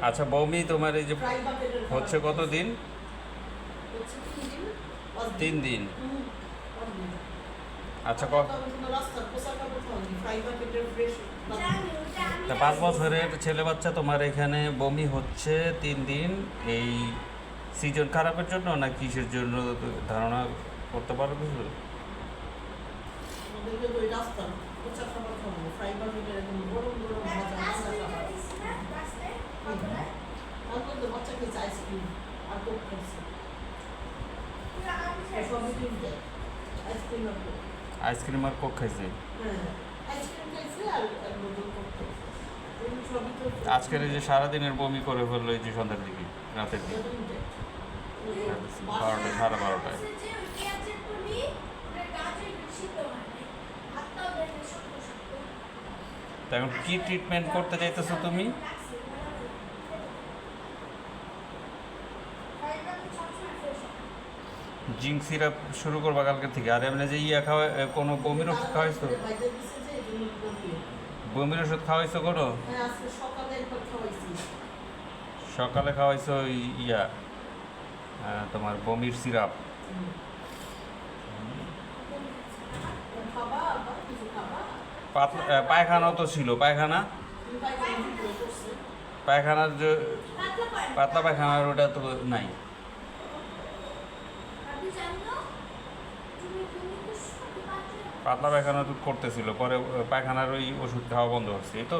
আচ্ছা বৌমি তোমার এই যে ফ্রাই বাকেটের হচ্ছে কতদিন? হচ্ছে 3 দিন। 3 দিন। দিন। আচ্ছা রাস্তা পোশাক কাপড় খাওয়ানি ফ্রাই বাকেটের ফ্রেশ। তা 5 বছরের ছেলে বাচ্চা তোমার এখানে বমি হচ্ছে 3 দিন, এই সিজন খারাপের জন্য না কিসের জন্য ধারণা করতে পারো কিছু? ওদেরকে ওই রাস্তা পোশাক কাপড় খাওয়ানো ফ্রাই বাকেটের একদম গরম গরম ভাজা ভাজা খাবার। তারপর তো বাচ্চা খেয়েছে আইসক্রিম আর কোক খাইছে। সবই ঠিক যায় আইসক্রিম আর কোক। আইসক্রিম আর কোক খাইছে? হ্যাঁ আইসক্রিম খাইছে আর এক বোতল কোক খাইছে। এগুলো সবই তো আজকের এই যে সারাদিনের বমি করে ফেললো এই যে সন্ধ্যার দিকে, রাতের দিকে, 12টা 12:30টায়। তা এখন কি ট্রিটমেন্ট করতে চাইতেছো তুমি? জিঙ্ক সিরাপ শুরু করবা কালকে থেকে। আর এমনি যে ইয়া খাওয়া, কোনো বমির ওষুধ খাওয়াইছো? বাইরে দিছে যে এগুলো বলবি। বমির ওষুধ খাওয়াইছো কোনো? হ্যাঁ আজকে সকালে একবার খাওয়াইছি। সকালে খাওয়াইছো ইয়া তোমার বমির সিরাপ? খাবা আবার কিছু খাবা। পায়খানাও তো ছিল, পায়খানা, তুমি পাইকারি বিক্রি করছে। পায়খানার যে পাতলা পায়খানার ওটা তো নাই। পাতলা পায়খানা তো করতেছিল, পরে পায়খানার ওই ওষুধ খাওয়া বন্ধ হচ্ছে, এই তো।